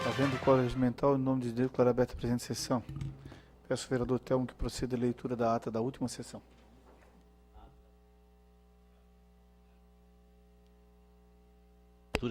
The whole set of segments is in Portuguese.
Havendo o Código Regimental, em nome de Deus, declaro aberta a presente sessão. Peço ao vereador Telmo que proceda à leitura da ata da última sessão.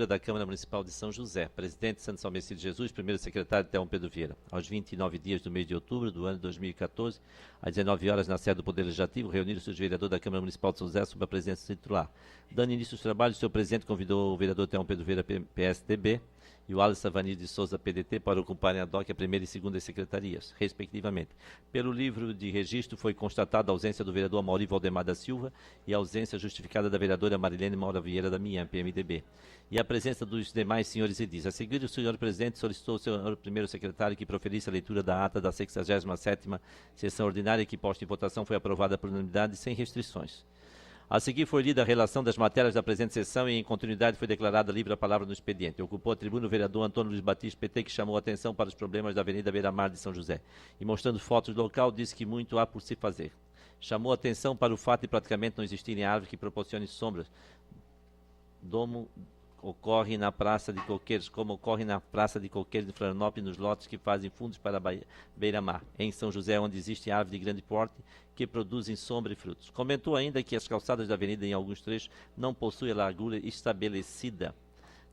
Da Câmara Municipal de São José. Presidente Santo Salmecídio Jesus, primeiro secretário Telmo Pedro Vieira. Aos 29 dias do mês de outubro do ano de 2014, às 19 horas, na sede do Poder Legislativo, reuniram-se os vereadores da Câmara Municipal de São José sob a presença titular. Dando início aos trabalhos, o senhor presidente convidou o vereador Telmo Pedro Vieira, PSDB, e o Alisson Vanir de Souza, PDT, para ocuparem a DOC a primeira e segunda secretarias, respectivamente. Pelo livro de registro, foi constatada a ausência do vereador Amaury Valdemar da Silva e a ausência justificada da vereadora Marilene Maura Vieira da Mian, PMDB. E a presença dos demais senhores edis. A seguir, o senhor presidente solicitou ao senhor primeiro secretário que proferisse a leitura da ata da 67ª sessão ordinária, que, posta em votação, foi aprovada por unanimidade sem restrições. A seguir foi lida a relação das matérias da presente sessão e, em continuidade, foi declarada livre a palavra no expediente. Ocupou a tribuna o vereador Antônio Luiz Batista, PT, que chamou a atenção para os problemas da Avenida Beira-Mar de São José. E, mostrando fotos do local, disse que muito há por se fazer. Chamou a atenção para o fato de praticamente não existirem árvores que proporcionem sombras. Domo ocorre na Praça de Coqueiros, como ocorre na Praça de Coqueiros de Florianópolis, nos lotes que fazem fundos para a Beira-Mar, em São José, onde existe árvore de grande porte que produzem sombra e frutos. Comentou ainda que as calçadas da avenida, em alguns trechos, não possuem a largura estabelecida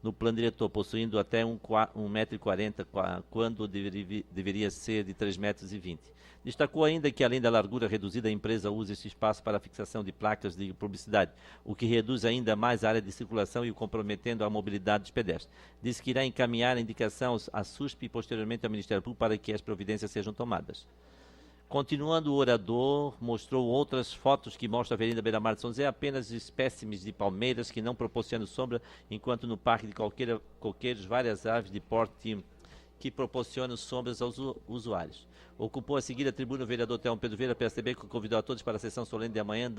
no plano diretor, possuindo até 1,40 m, quando deveria ser de 3,20 m. Destacou ainda que, além da largura reduzida, a empresa usa esse espaço para a fixação de placas de publicidade, o que reduz ainda mais a área de circulação e comprometendo a mobilidade dos pedestres. Disse que irá encaminhar a indicação à SUSP e posteriormente ao Ministério Público para que as providências sejam tomadas. Continuando, o orador mostrou outras fotos que mostram a Avenida Beira-Mar de São José, apenas espécimes de palmeiras que não proporcionam sombra, enquanto no Parque de Coqueiros várias árvores de porte que proporcionam sombras aos usuários. Ocupou a seguir a tribuna o vereador Telmo Pedro Vieira, PSDB, que convidou a todos para a sessão solene de amanhã,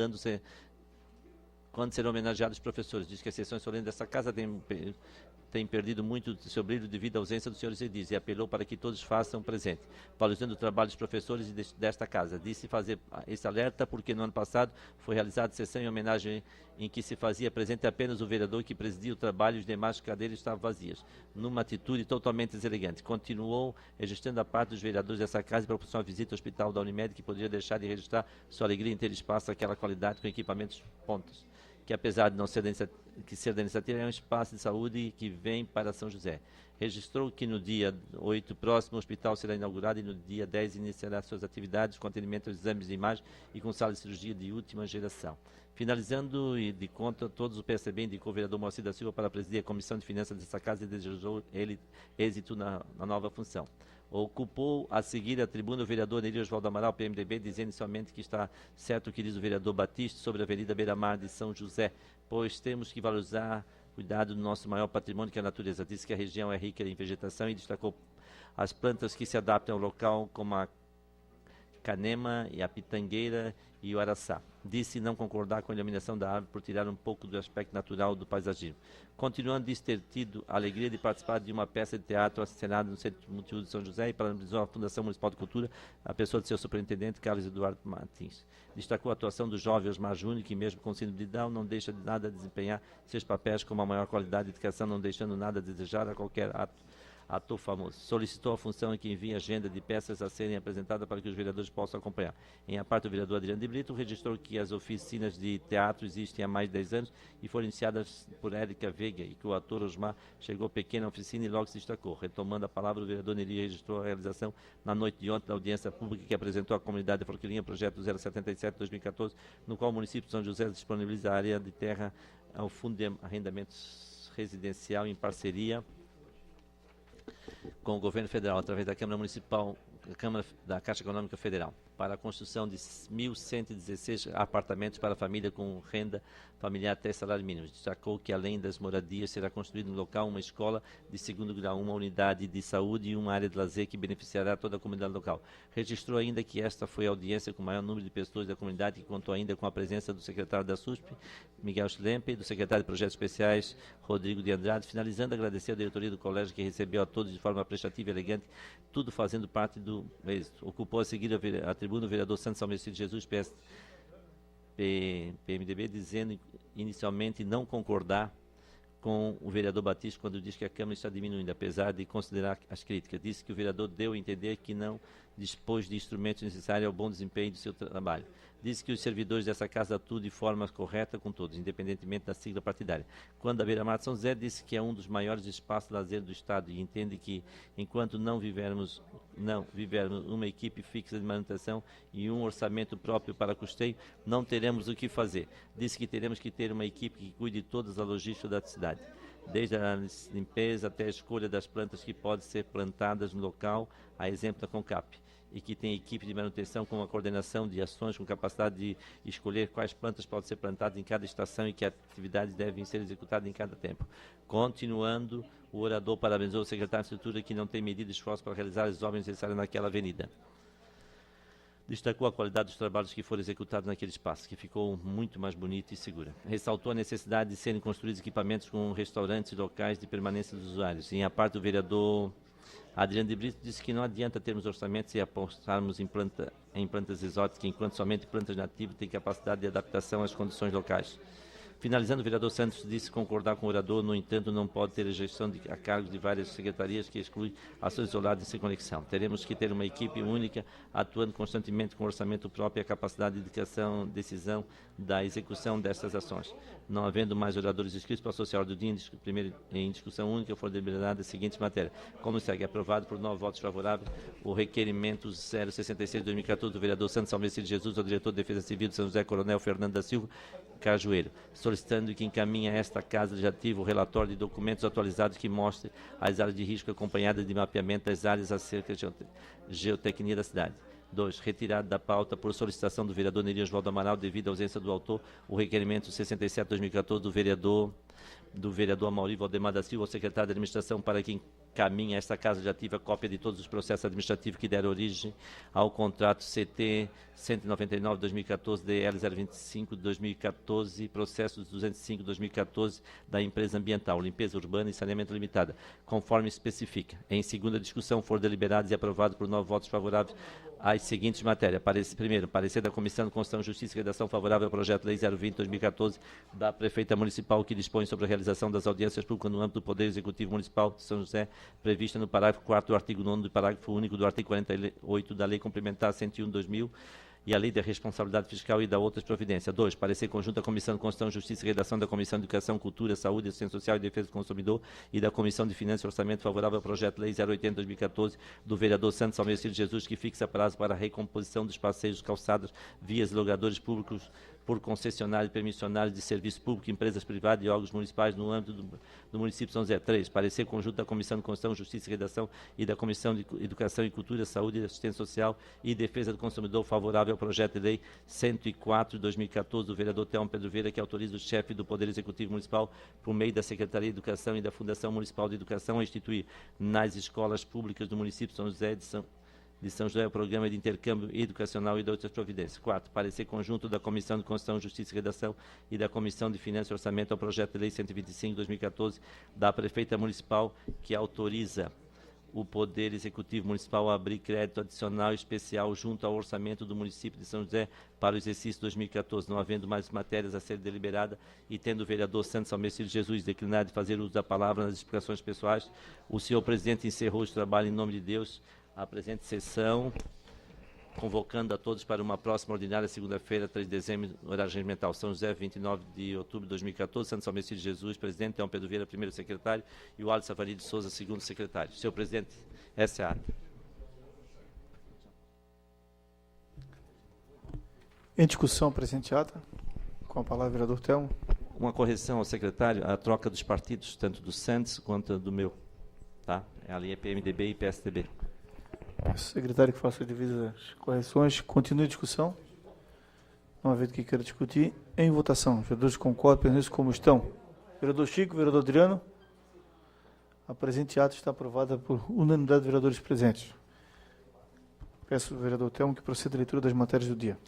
quando serão homenageados os professores. Diz que a sessão solene dessa casa tem perdido muito do seu brilho devido à ausência dos senhores edis e apelou para que todos façam presente, valorizando o trabalho dos professores desta casa. Disse fazer esse alerta porque no ano passado foi realizada sessão em homenagem em que se fazia presente apenas o vereador que presidia o trabalho e os demais cadeiras estavam vazias, numa atitude totalmente deselegante. Continuou registrando a parte dos vereadores dessa casa e proporcionou a visita ao hospital da Unimed, que poderia deixar de registrar sua alegria em ter espaço daquela qualidade com equipamentos pontos, que apesar de não ser da iniciativa, é um espaço de saúde que vem para São José. Registrou que no dia 8 próximo o hospital será inaugurado e no dia 10 iniciará suas atividades com atendimento aos exames de imagem e com sala de cirurgia de última geração. Finalizando e de conta, todos o PSDB indicou o vereador Moacir da Silva para presidir a Comissão de Finanças dessa casa e desejou ele êxito na nova função. Ocupou a seguir a tribuna o vereador Nery Osvaldo Amaral, PMDB, dizendo inicialmente que está certo o que diz o vereador Batista sobre a Avenida Beira-Mar de São José, pois temos que valorizar, cuidado do nosso maior patrimônio, que é a natureza. Disse que a região é rica em vegetação e destacou as plantas que se adaptam ao local, como a canema e a pitangueira e o araçá. Disse não concordar com a eliminação da árvore por tirar um pouco do aspecto natural do paisagismo. Continuando, disse ter tido a alegria de participar de uma peça de teatro assinada no Centro Multiuso de São José e parabenizou a Fundação Municipal de Cultura, a pessoa de seu superintendente, Carlos Eduardo Martins. Destacou a atuação do jovem Osmar Júnior, que mesmo com síndrome de Down, não deixa de nada desempenhar seus papéis com uma maior qualidade de dedicação, não deixando nada a desejar a qualquer ator famoso. Solicitou a função em que envie agenda de peças a serem apresentadas para que os vereadores possam acompanhar. Em a parte, o vereador Adriano de Brito registrou que as oficinas de teatro existem há mais de 10 anos e foram iniciadas por Érica Veiga e que o ator Osmar chegou pequena oficina e logo se destacou. Retomando a palavra, o vereador Nery registrou a realização na noite de ontem da audiência pública que apresentou à comunidade de Forquilinha projeto 077-2014, no qual o município de São José disponibiliza a área de terra ao Fundo de Arrendamentos Residencial em parceria com o governo federal, através da Câmara Municipal, da Caixa Econômica Federal, para a construção de 1.116 apartamentos para a família com renda familiar até salário mínimo. Destacou que, além das moradias, será construída no local uma escola de segundo grau, uma unidade de saúde e uma área de lazer que beneficiará toda a comunidade local. Registrou ainda que esta foi a audiência com o maior número de pessoas da comunidade, que contou ainda com a presença do secretário da SUSP, Miguel Schlempe, e do secretário de Projetos Especiais, Rodrigo de Andrade. Finalizando, agradecer a diretoria do colégio que recebeu a todos de forma prestativa e elegante, tudo fazendo parte do êxito. Ocupou a seguir a tribuna o vereador Santo Salmecídio Jesus, PMDB, dizendo inicialmente não concordar com o vereador Batista quando diz que a Câmara está diminuindo, apesar de considerar as críticas. Disse que o vereador deu a entender que não dispôs de instrumentos necessários ao bom desempenho do seu trabalho. Disse que os servidores dessa casa atuam de forma correta com todos, independentemente da sigla partidária. Quando a Beira-Mar de São José, disse que é um dos maiores espaços de lazer do Estado e entende que, enquanto não vivermos uma equipe fixa de manutenção e um orçamento próprio para custeio, não teremos o que fazer. Disse que teremos que ter uma equipe que cuide de toda a logística da cidade, desde a limpeza até a escolha das plantas que podem ser plantadas no local, a exemplo da CONCAP, e que tem equipe de manutenção com a coordenação de ações, com capacidade de escolher quais plantas podem ser plantadas em cada estação e que atividades devem ser executadas em cada tempo. Continuando, o orador parabenizou o secretário de Estrutura que não tem medido esforço para realizar as obras necessárias naquela avenida. Destacou a qualidade dos trabalhos que foram executados naquele espaço, que ficou muito mais bonito e seguro. Ressaltou a necessidade de serem construídos equipamentos com restaurantes e locais de permanência dos usuários. Em a parte, do vereador Adriano de Brito disse que não adianta termos orçamentos e apostarmos em plantas exóticas, enquanto somente plantas nativas têm capacidade de adaptação às condições locais. Finalizando, o vereador Santos disse concordar com o orador, no entanto, não pode ter a gestão a cargo de várias secretarias que exclui ações isoladas e sem conexão. Teremos que ter uma equipe única, atuando constantemente com orçamento próprio e a capacidade de decisão da execução destas ações. Não havendo mais oradores inscritos para associar do dia, primeiro em discussão única, foram deliberadas as seguintes matérias. Como segue, aprovado por 9 votos favoráveis, o requerimento 066 de 2014 do vereador Santos Almecir de Jesus ao diretor de Defesa Civil de São José, Coronel Fernando da Silva Cajueiro, solicitando que encaminhe a esta Casa Legislativa o relatório de documentos atualizados que mostre as áreas de risco acompanhadas de mapeamento das áreas acerca de geotecnia da cidade. 2. Retirado da pauta por solicitação do vereador Neri Osvaldo Amaral, devido à ausência do autor, o requerimento 67/2014 do vereador Amaury Valdemar da Silva, ao secretário de Administração, para que encaminhe a esta Casa Legislativa cópia de todos os processos administrativos que deram origem ao contrato CT 199/2014, DL 025/2014, processo 205/2014 da empresa ambiental, limpeza urbana e saneamento limitada, conforme especifica. Em segunda discussão, foram deliberados e aprovados por 9 votos favoráveis as seguintes matérias. Primeiro, parecer da Comissão de Constituição, Justiça e Redação favorável ao projeto de lei 020/2014 da Prefeita Municipal, que dispõe sobre a realização das audiências públicas no âmbito do Poder Executivo Municipal de São José, prevista no parágrafo 4º do artigo 9º do parágrafo único do artigo 48 da Lei Complementar 101/2000 e a Lei da Responsabilidade Fiscal e da outras providências. 2. Parecer conjunto da Comissão de Constituição, Justiça e Redação, da Comissão de Educação, Cultura, Saúde, Assistência Social e Defesa do Consumidor e da Comissão de Finanças e Orçamento favorável ao projeto de lei 080/2014 do vereador Santos Almecir de Jesus, que fixa prazo para a recomposição dos passeios, calçadas, vias e logradores públicos por concessionários e permissionários de serviço público, empresas privadas e órgãos municipais no âmbito do município de São José. 3. Parecer conjunto da Comissão de Constituição, Justiça e Redação e da Comissão de Educação e Cultura, Saúde, Assistência Social e Defesa do Consumidor favorável ao projeto de lei 104/2014 do vereador Telmo Pedro Vieira, que autoriza o chefe do Poder Executivo Municipal, por meio da Secretaria de Educação e da Fundação Municipal de Educação, a instituir nas escolas públicas do município de São José de São José o programa de intercâmbio educacional e de outras providências. 4. Parecer conjunto da Comissão de Constituição, Justiça e Redação e da Comissão de Finanças e Orçamento ao projeto de lei 125/2014 da Prefeita Municipal, que autoriza o Poder Executivo Municipal a abrir crédito adicional especial junto ao orçamento do município de São José para o exercício 2014, não havendo mais matérias a ser deliberadas e tendo o vereador Santos Almecir de Jesus declinado de fazer uso da palavra nas explicações pessoais, o senhor presidente encerrou o trabalho em nome de Deus a presente sessão, convocando a todos para uma próxima ordinária segunda-feira, 3 de dezembro, horário regimental. São José, 29 de outubro de 2014, Santos Almecir de Jesus, presidente, Telmo Pedro Vieira, primeiro secretário, e o Alisson Avari de Souza, segundo secretário. Senhor presidente, essa é a ata. Em discussão, presente ata. Com a palavra, vereador Telmo. Uma correção ao secretário, a troca dos partidos, tanto do Santos quanto do meu. Tá? Ali é PMDB e PSDB. Peço ao secretário que faça as devidas correções. Continue a discussão. Não havendo que queira discutir. Em votação. Os vereadores concordam, permanecem como estão. Vereador Chico, vereador Adriano. A presente ata está aprovada por unanimidade de vereadores presentes. Peço ao vereador Telmo que proceda à leitura das matérias do dia.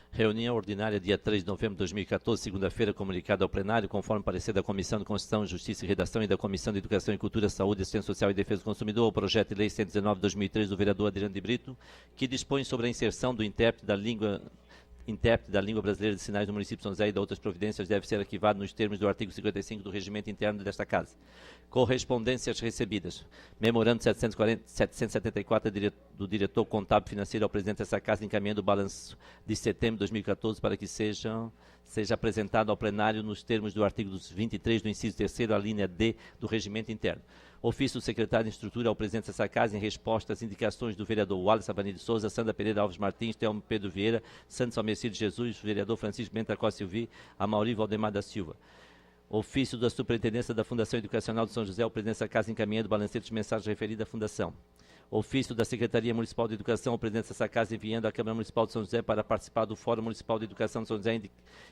Reunião ordinária, dia 3 de novembro de 2014, segunda-feira, comunicada ao plenário, conforme parecer da Comissão de Constituição, Justiça e Redação e da Comissão de Educação e Cultura, Saúde, Assistência Social e Defesa do Consumidor, ao projeto de lei 119/2003 do vereador Adriano de Brito, que dispõe sobre a inserção do intérprete da língua intérprete da língua brasileira de sinais do município de São José e de outras providências deve ser arquivado nos termos do artigo 55 do regimento interno desta Casa. Correspondências recebidas. Memorando 774 do diretor contábil financeiro ao presidente dessa Casa, encaminhando o balanço de setembro de 2014 para que seja apresentado ao plenário nos termos do artigo 23 do inciso 3º, a linha D do regimento interno. Ofício do secretário de Estrutura ao presidente dessa Casa em resposta às indicações do vereador Wallace Abani de Souza, Sandra Pereira Alves Martins, Telmo Pedro Vieira, Santos Almecir de Jesus, vereador Francisco Benta Costa Silvi, Amaury Valdemar da Silva. Ofício da Superintendência da Fundação Educacional de São José ao presidente dessa Casa encaminhando balancete de mensagens referida à Fundação. Ofício da Secretaria Municipal de Educação ao presidente dessa Casa enviando à Câmara Municipal de São José para participar do Fórum Municipal de Educação de São José,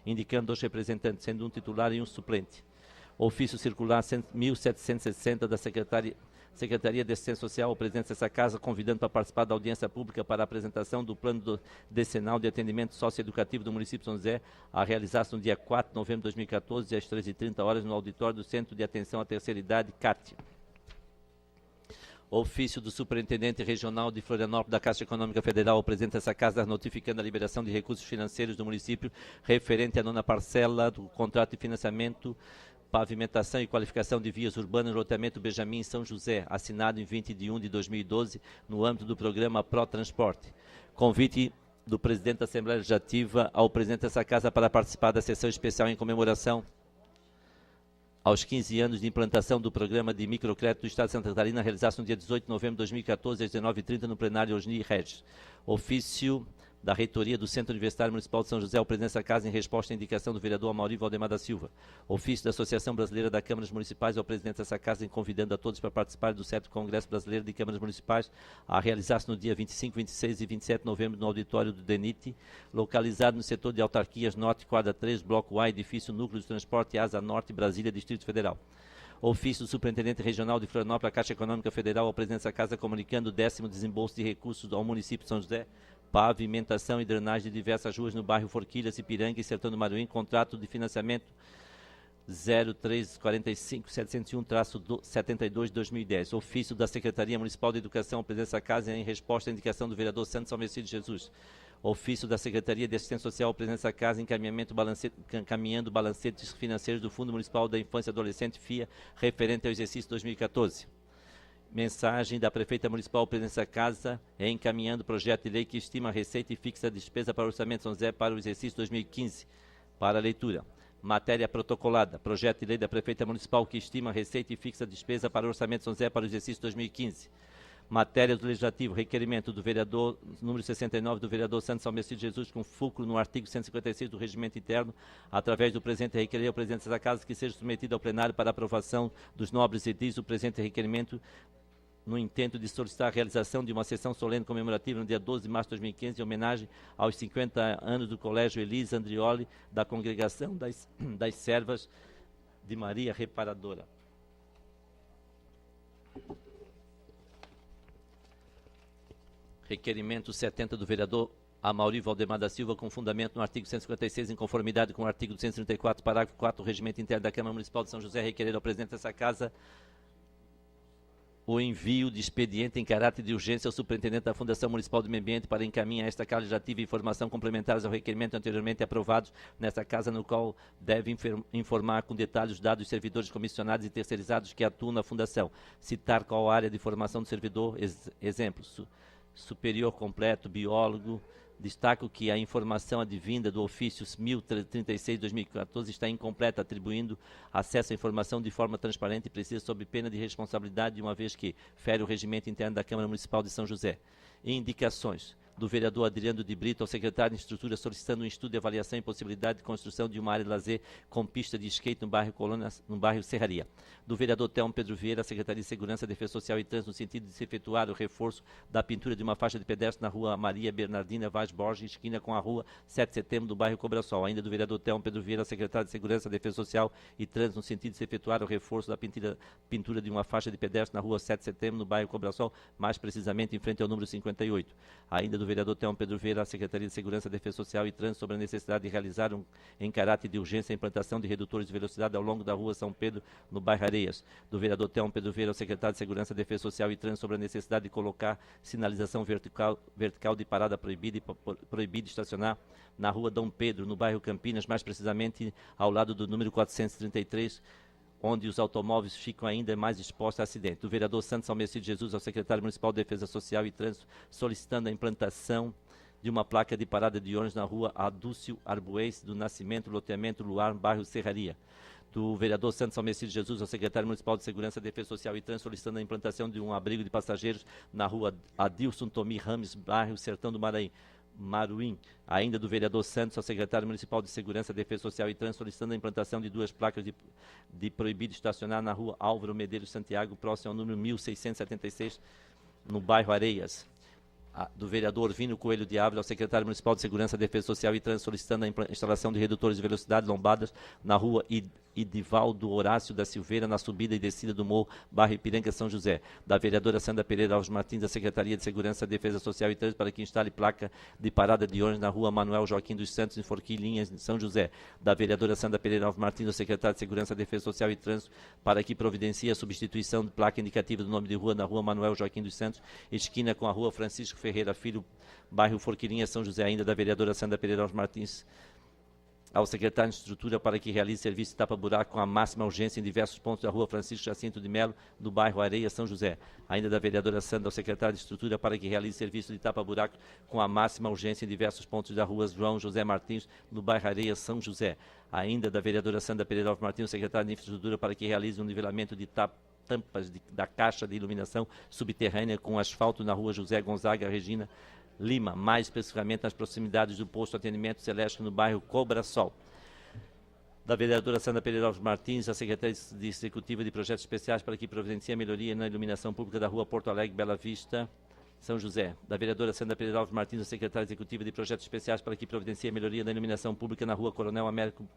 indicando 2 representantes, sendo um titular e um suplente. Ofício circular 1760 da Secretaria de Assistência Social ao presidente dessa Casa, convidando para participar da audiência pública para a apresentação do plano decenal de atendimento socioeducativo do município de São José, a realizar-se no dia 4 de novembro de 2014, às 13h30, no auditório do Centro de Atenção à Terceira Idade, CAT. Ofício do Superintendente Regional de Florianópolis da Caixa Econômica Federal ao presidente dessa Casa, notificando a liberação de recursos financeiros do município referente à 9ª parcela do contrato de financiamento, pavimentação e qualificação de vias urbanas no loteamento Benjamin em São José, assinado em 20 de 1 de 2012, no âmbito do programa Pro Transporte. Convite do presidente da Assembleia Legislativa ao presidente dessa Casa para participar da sessão especial em comemoração aos 15 anos de implantação do programa de microcrédito do Estado de Santa Catarina, realizar-se no dia 18 de novembro de 2014, às 19h30, no plenário Osni Regis. Ofício da Reitoria do Centro Universitário Municipal de São José, ao presidente da Casa, em resposta à indicação do vereador Amaury Valdemar da Silva. Ofício da Associação Brasileira das Câmaras Municipais, ao presidente dessa Casa, em convidando a todos para participar do 7º Congresso Brasileiro de Câmaras Municipais, a realizar-se no dia 25, 26 e 27 de novembro, no auditório do DENIT, localizado no setor de autarquias Norte, quadra 3, Bloco A, edifício Núcleo de Transporte, Asa Norte, Brasília, Distrito Federal. Ofício do Superintendente Regional de Florianópolis, a Caixa Econômica Federal, ao presidente dessa Casa, comunicando o 10º desembolso de recursos ao município de São José, pavimentação e drenagem de diversas ruas no bairro Forquilhas, Ipiranga e Sertão do Maruim, contrato de financiamento 0345-701-72 de 2010. Ofício da Secretaria Municipal de Educação, ao presidente dessa Casa, em resposta à indicação do vereador Santos Almecir de Jesus. Ofício da Secretaria de Assistência Social, ao presidente dessa Casa, encaminhando balancetes financeiros do Fundo Municipal da Infância e Adolescente, FIA, referente ao exercício 2014. Mensagem da Prefeita Municipal ao presidente dessa Casa, encaminhando projeto de lei que estima a receita e fixa a despesa para o Orçamento de São José para o exercício 2015. Para a leitura. Matéria protocolada. Projeto de lei da Prefeita Municipal que estima a receita e fixa a despesa para o Orçamento de São José para o exercício 2015. Matéria do Legislativo. Requerimento do vereador, número 69, do vereador Santos Almecir de Jesus, com fulcro no artigo 156 do Regimento Interno, através do presente requerer ao presidente dessa Casa que seja submetido ao plenário para aprovação dos nobres edis o presente requerimento, no intento de solicitar a realização de uma sessão solene comemorativa no dia 12 de março de 2015, em homenagem aos 50 anos do Colégio Elisa Andrioli, da Congregação das Servas de Maria Reparadora. Requerimento 70 do vereador Amaury Valdemar da Silva, com fundamento no artigo 156, em conformidade com o artigo 234, parágrafo 4 do Regimento Interno da Câmara Municipal de São José, requerer ao presidente dessa Casa o envio de expediente em caráter de urgência ao superintendente da Fundação Municipal do Meio Ambiente para encaminhar a esta Casa Legislativa informação complementares ao requerimento anteriormente aprovados nesta Casa, no qual deve informar com detalhes os dados dos servidores comissionados e terceirizados que atuam na Fundação, citar qual área de formação do servidor, exemplo, superior completo, biólogo. Destaco que a informação advinda do ofício 1036/2014 está incompleta, atribuindo acesso à informação de forma transparente e precisa, sob pena de responsabilidade, uma vez que fere o regimento interno da Câmara Municipal de São José. Indicações do vereador Adriano de Brito ao secretário de Estrutura, solicitando um estudo de avaliação e possibilidade de construção de uma área de lazer com pista de skate no bairro Colônia, no bairro Serraria. Do vereador Telmo Pedro Vieira, à Secretaria de Segurança, Defesa Social e Trânsito, no sentido de se efetuar o reforço da pintura de uma faixa de pedestre na rua Maria Bernardina Vaz Borges, esquina com a rua 7 de setembro do bairro Cobrasol. Ainda do vereador Telmo Pedro Vieira, Secretário de Segurança, Defesa Social e Trânsito, no sentido de se efetuar o reforço da pintura de uma faixa de pedestre na rua 7 de setembro no bairro Cobrasol, mais precisamente em frente ao número 58. Ainda do do vereador Telmo Pedro Vieira à Secretaria de Segurança, Defesa Social e Trânsito sobre a necessidade de realizar em caráter de urgência a implantação de redutores de velocidade ao longo da rua São Pedro, no bairro Areias. Do vereador Telmo Pedro Vieira ao secretário de Segurança, Defesa Social e Trânsito sobre a necessidade de colocar sinalização vertical de parada proibida e proibido estacionar na rua Dom Pedro, no bairro Campinas, mais precisamente ao lado do número 433, onde os automóveis ficam ainda mais expostos a acidentes. Do vereador Santos Almecide Jesus ao secretário municipal de Defesa Social e Trânsito, solicitando a implantação de uma placa de parada de ônibus na rua Adúcio Arbuês do Nascimento, loteamento Luar, bairro Serraria. Do vereador Santos Almecide Jesus ao secretário municipal de Segurança, Defesa Social e Trânsito, solicitando a implantação de um abrigo de passageiros na rua Adilson Tomi Rames, bairro Sertão do Maruim. Ainda do vereador Santos ao secretário municipal de Segurança, Defesa Social e Trânsito, solicitando a implantação de 2 placas de proibido estacionar na rua Álvaro Medeiros Santiago, próximo ao número 1676, no bairro Areias. Do vereador Vino Coelho de Ávila ao secretário municipal de Segurança, Defesa Social e Trânsito, solicitando a instalação de redutores de velocidade lombadas na rua Idivaldo Horácio da Silveira, na subida e descida do morro, bairro Ipiranga, São José. Da vereadora Sandra Pereira Alves Martins, da Secretaria de Segurança, Defesa Social e Trânsito, para que instale placa de parada de ônibus na rua Manuel Joaquim dos Santos, em Forquilinhas, em São José. Da vereadora Sandra Pereira Alves Martins, da Secretaria de Segurança, Defesa Social e Trânsito, para que providencie a substituição de placa indicativa do nome de rua na rua Manuel Joaquim dos Santos, esquina com a rua Francisco Ferreira Filho, bairro Forquilinha, São José. Ainda da vereadora Sandra Pereira Alves Martins ao secretário de Estrutura para que realize serviço de tapa-buraco com a máxima urgência em diversos pontos da rua Francisco Jacinto de Melo, do bairro Areia, São José. Ainda da vereadora Sandra ao secretário de Estrutura para que realize serviço de tapa-buraco com a máxima urgência em diversos pontos da rua João José Martins, no bairro Areia, São José. Ainda da vereadora Sandra Pereira Alves Martins, ao secretário de Infraestrutura para que realize um nivelamento de tampas da caixa de iluminação subterrânea com asfalto na rua José Gonzaga Regina Lima, mais especificamente nas proximidades do posto de atendimento Celeste no bairro Cobra Sol. Da vereadora Sandra Pereira Alves Martins, a secretária de Executiva de Projetos Especiais para que providencie a melhoria na iluminação pública da rua Porto Alegre, Bela Vista, São José. Da vereadora Sandra Pereira Alves Martins, a secretária executiva de Projetos Especiais para que providencie a melhoria na iluminação pública na rua Coronel Américo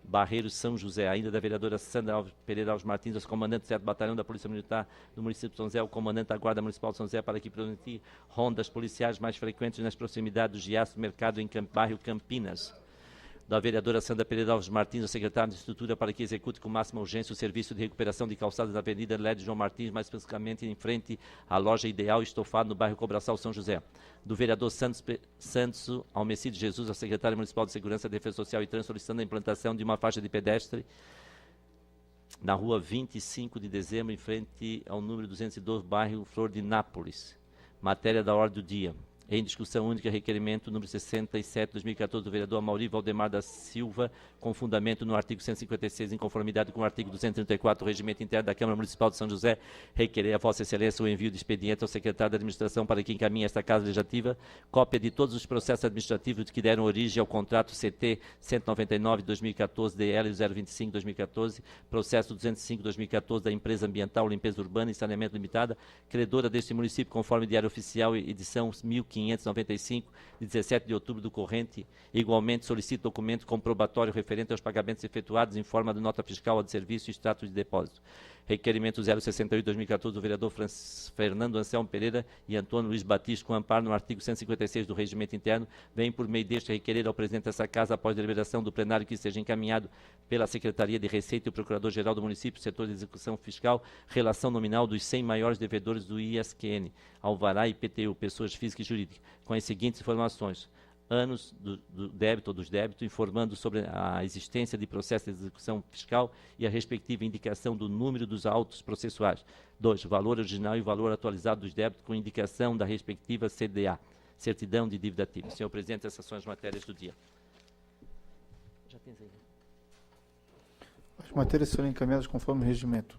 Barreiros, São José. Ainda da vereadora Sandra Pereira Alves Martins, aos comandantes do 7º Batalhão da Polícia Militar do município de São José, o comandante da Guarda Municipal de São José, para que providencie rondas policiais mais frequentes nas proximidades do Giaço Mercado, em bairro Campinas. Da vereadora Sandra Pereira Alves Martins, a secretária de Estrutura, para que execute com máxima urgência o serviço de recuperação de calçadas da Avenida Led João Martins, mais especificamente em frente à loja Ideal Estofado, no bairro Cobraçal, São José. Do vereador Santos Almecide Jesus, a secretária municipal de Segurança, Defesa Social e Trânsito, solicitando a implantação de uma faixa de pedestre na rua 25 de dezembro, em frente ao número 212, bairro Flor de Nápoles. Matéria da ordem do dia. Em discussão única, requerimento número 67/2014 do vereador Amaury Valdemar da Silva, com fundamento no artigo 156, em conformidade com o artigo 234 do Regimento Interno da Câmara Municipal de São José, requerer a Vossa Excelência o envio de expediente ao secretário da Administração para que encaminhe esta Casa Legislativa cópia de todos os processos administrativos que deram origem ao contrato CT 199/2014, DL 025/2014, processo 205/2014 da Empresa Ambiental Limpeza Urbana e Saneamento Limitada, credora deste município, conforme Diário Oficial, edição 1595, de 17 de outubro do corrente. Igualmente, solicito documento comprobatório referente aos pagamentos efetuados em forma de nota fiscal de serviço e extrato de depósito. Requerimento 068/2014 do vereador Fernando Anselmo Pereira e Antônio Luiz Batista, com amparo no artigo 156 do Regimento Interno, vem por meio deste requerer ao presidente dessa Casa, após deliberação do plenário, que seja encaminhado pela Secretaria de Receita e o Procurador-Geral do Município, setor de execução fiscal, relação nominal dos 100 maiores devedores do ISQN, Alvará e IPTU, pessoas físicas e jurídicas, com as seguintes informações: anos do débito ou dos débitos, informando sobre a existência de processo de execução fiscal e a respectiva indicação do número dos autos processuais. 2. Valor original e valor atualizado dos débitos, com indicação da respectiva CDA, certidão de dívida ativa. Senhor Presidente, essas são as matérias do dia. Já tens aí. As matérias serão encaminhadas conforme o regimento.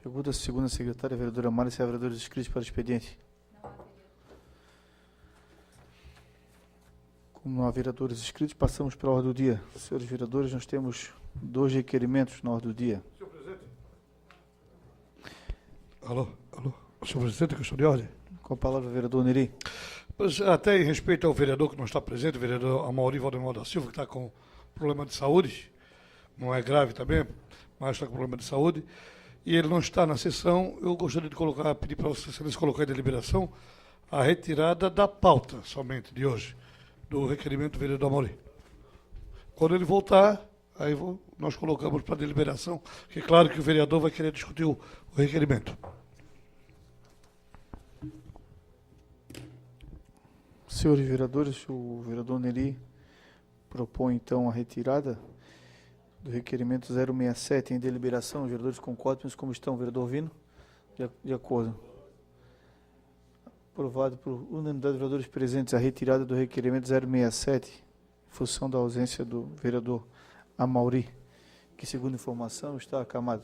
Pergunta a segunda secretária, a vereadora Mara, se há vereadores inscritos para o expediente. Como não há vereadores inscritos, passamos para a ordem do dia. Senhores vereadores, nós temos 2 requerimentos na ordem do dia. Senhor presidente. Alô. Senhor presidente, questão de ordem. Com a palavra, vereador Neri. Pois, até em respeito ao vereador que não está presente, o vereador Amaury Valdemar da Silva, que está com problema de saúde, não é grave também, mas está com problema de saúde, e ele não está na sessão, eu gostaria de pedir para Vossa Excelência colocar em deliberação a retirada da pauta, somente, de hoje, do requerimento do vereador Amaury. Quando ele voltar, aí nós colocamos para deliberação, que é claro que o vereador vai querer discutir o requerimento. Senhores vereadores, o vereador Neri propõe, então, a retirada do requerimento 067 em deliberação. Os vereadores concordam como estão. Vereador Vino? De acordo. Aprovado por unanimidade dos vereadores presentes a retirada do requerimento 067, em função da ausência do vereador Amaury, que, segundo informação, está acamado.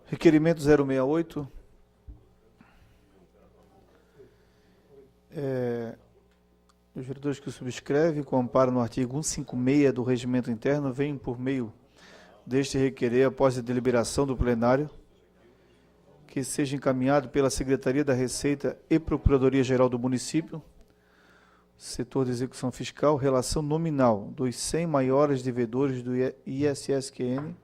Requerimento 068. Os vereadores que o subscrevem, com amparo no artigo 156 do Regimento Interno, vêm por meio deste requerer, após a deliberação do plenário, que seja encaminhado pela Secretaria da Receita e Procuradoria-Geral do Município, setor de execução fiscal, relação nominal dos 100 maiores devedores do ISSQN,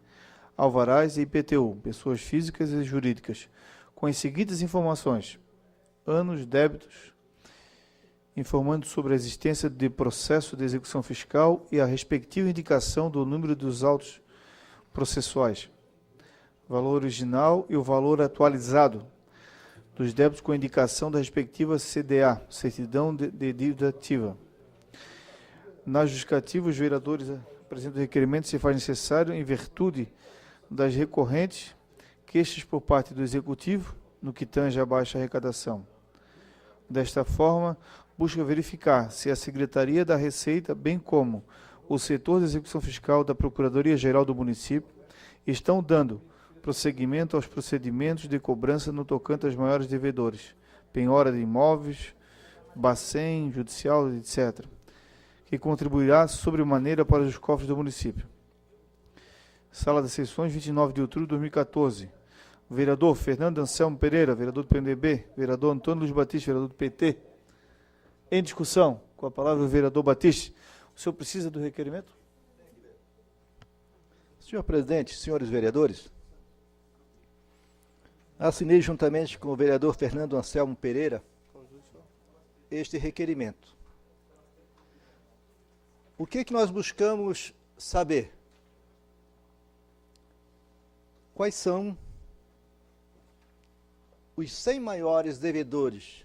alvarás e IPTU, pessoas físicas e jurídicas, com as seguintes informações: anos, débitos, informando sobre a existência de processo de execução fiscal e a respectiva indicação do número dos autos processuais, valor original e o valor atualizado dos débitos com indicação da respectiva CDA, certidão de dívida ativa. Na justificativa, os vereadores apresentam o requerimento se faz necessário em virtude das recorrentes queixas por parte do Executivo no que tange a baixa arrecadação. Desta forma, busca verificar se a Secretaria da Receita, bem como o setor de execução fiscal da Procuradoria-Geral do Município, estão dando prosseguimento aos procedimentos de cobrança no tocante aos maiores devedores, penhora de imóveis, bacen, judicial, etc., que contribuirá sobremaneira para os cofres do município. Sala das Sessões, 29 de outubro de 2014. Vereador Fernando Anselmo Pereira, vereador do PMDB, vereador Antônio Luiz Batista, vereador do PT. Em discussão, com a palavra o vereador Batista. O senhor precisa do requerimento? Senhor presidente, senhores vereadores, assinei juntamente com o vereador Fernando Anselmo Pereira este requerimento. O que nós buscamos saber? Quais são os 100 maiores devedores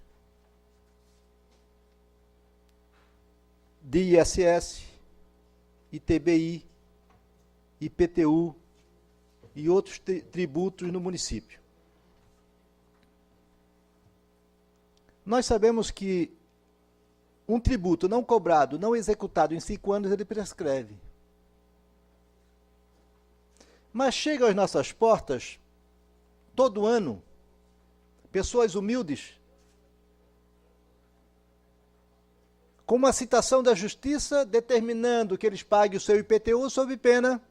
de ISS, ITBI, IPTU e outros tributos no município. Nós sabemos que um tributo não cobrado, não executado em 5 anos, ele prescreve. Mas chega às nossas portas, todo ano, pessoas humildes, com uma citação da Justiça determinando que eles paguem o seu IPTU sob pena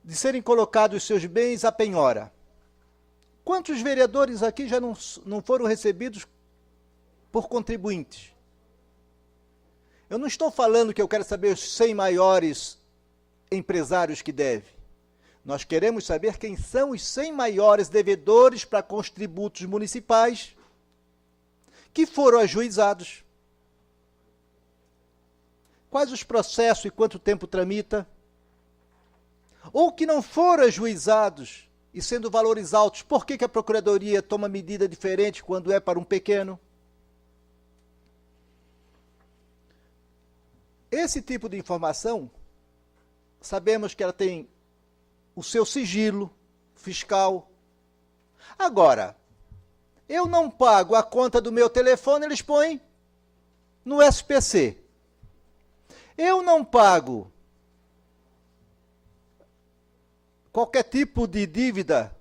de serem colocados os seus bens à penhora. Quantos vereadores aqui já não foram recebidos por contribuintes? Eu não estou falando que eu quero saber os 100 maiores empresários que devem. Nós queremos saber quem são os 100 maiores devedores para com os tributos municipais que foram ajuizados. Quais os processos e quanto tempo tramita? Ou que não foram ajuizados e sendo valores altos, por que a Procuradoria toma medida diferente quando é para um pequeno? Esse tipo de informação, sabemos que ela tem o seu sigilo fiscal. Agora, eu não pago a conta do meu telefone, eles põem no SPC. Eu não pago qualquer tipo de dívida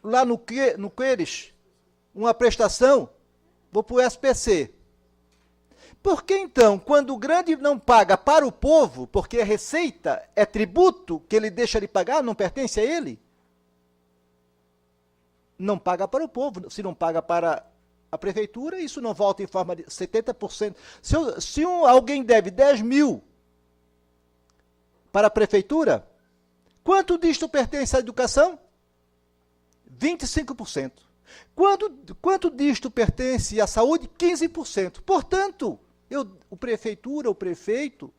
lá no Queires, uma prestação, vou para o SPC. Por que então, quando o grande não paga para o povo, porque a receita é tributo que ele deixa de pagar, não pertence a ele, não paga para o povo, se não paga para a prefeitura, isso não volta em forma de 70%. Se alguém deve 10 mil para a prefeitura, quanto disto pertence à educação? 25%. Quanto disto pertence à saúde? 15%. Portanto, o prefeito,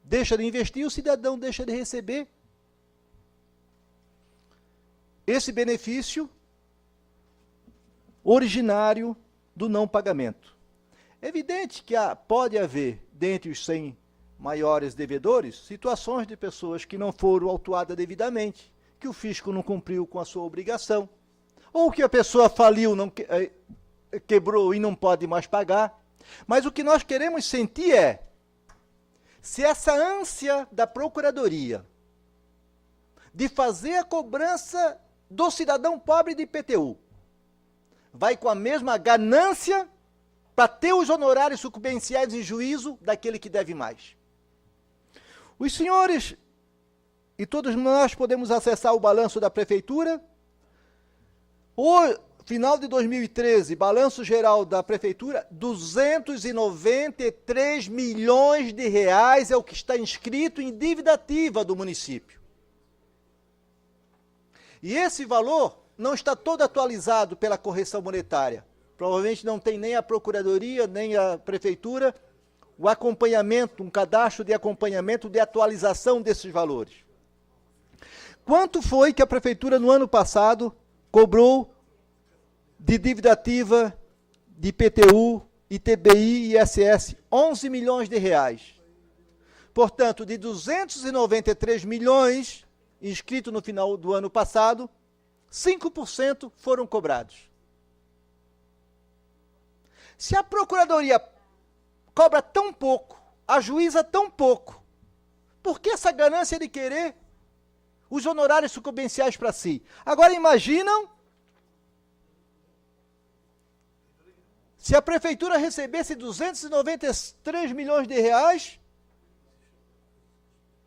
deixa de investir, o cidadão deixa de receber esse benefício originário do não pagamento. É evidente que pode haver, dentre os 100 maiores devedores, situações de pessoas que não foram autuadas devidamente, que o fisco não cumpriu com a sua obrigação, ou que a pessoa faliu, quebrou e não pode mais pagar. Mas o que nós queremos sentir é se essa ânsia da Procuradoria de fazer a cobrança do cidadão pobre de IPTU vai com a mesma ganância para ter os honorários sucumbenciais em juízo daquele que deve mais. Os senhores e todos nós podemos acessar o balanço da Prefeitura. O final de 2013, balanço geral da Prefeitura, 293 milhões de reais é o que está inscrito em dívida ativa do município. E esse valor não está todo atualizado pela correção monetária. Provavelmente não tem nem a Procuradoria, nem a Prefeitura, o acompanhamento, um cadastro de acompanhamento de atualização desses valores. Quanto foi que a Prefeitura, no ano passado, cobrou de dívida ativa de IPTU, ITBI e ISS? 11 milhões de reais. Portanto, de 293 milhões inscritos no final do ano passado, 5% foram cobrados. Se a Procuradoria cobra tão pouco, ajuiza tão pouco, por que essa ganância de querer os honorários sucumbenciais para si? Agora imaginam se a Prefeitura recebesse 293 milhões de reais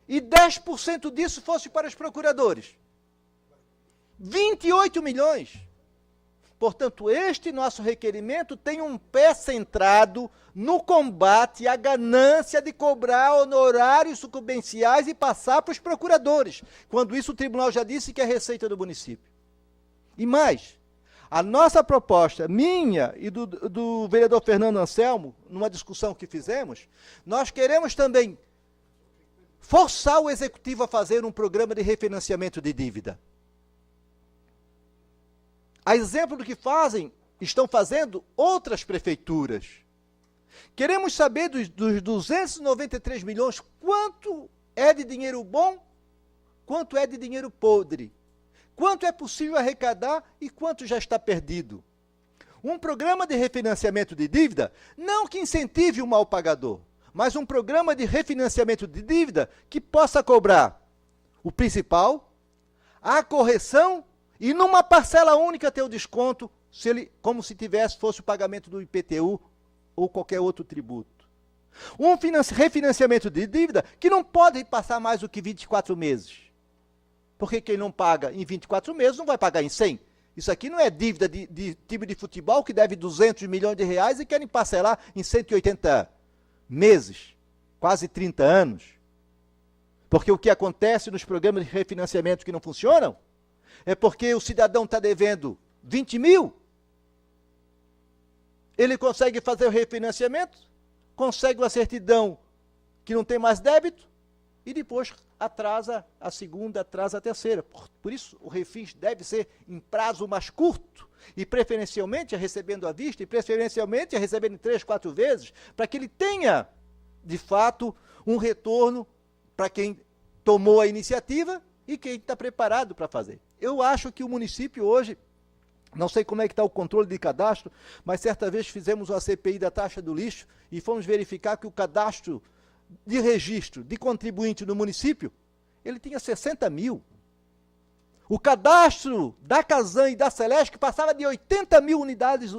e 10% disso fosse para os procuradores. 28 milhões. Portanto, este nosso requerimento tem um pé centrado no combate à ganância de cobrar honorários sucumbenciais e passar para os procuradores, quando isso o tribunal já disse que é receita do município. E mais, a nossa proposta, minha e do vereador Fernando Anselmo, numa discussão que fizemos, nós queremos também forçar o executivo a fazer um programa de refinanciamento de dívida. A exemplo do que estão fazendo outras prefeituras. Queremos saber dos 293 milhões, quanto é de dinheiro bom, quanto é de dinheiro podre, quanto é possível arrecadar e quanto já está perdido. Um programa de refinanciamento de dívida, não que incentive o mal pagador, mas um programa de refinanciamento de dívida que possa cobrar o principal, a correção e numa parcela única ter o desconto, como se fosse o pagamento do IPTU ou qualquer outro tributo. Um refinanciamento de dívida que não pode passar mais do que 24 meses. Porque quem não paga em 24 meses não vai pagar em 100. Isso aqui não é dívida de time de futebol que deve 200 milhões de reais e querem parcelar em 180 meses, quase 30 anos. Porque o que acontece nos programas de refinanciamento que não funcionam é porque o cidadão está devendo 20 mil, ele consegue fazer o refinanciamento, consegue uma certidão que não tem mais débito, e depois atrasa a segunda, atrasa a terceira. Por isso, o refis deve ser em prazo mais curto, e preferencialmente recebendo à vista, e preferencialmente recebendo em 3, 4 vezes, para que ele tenha, de fato, um retorno para quem tomou a iniciativa e quem está preparado para fazer. Eu acho que o município hoje, não sei como é que está o controle de cadastro, mas certa vez fizemos uma CPI da taxa do lixo e fomos verificar que o cadastro de registro de contribuinte no município, ele tinha 60 mil. O cadastro da Casan e da Celesc passava de 80 mil unidades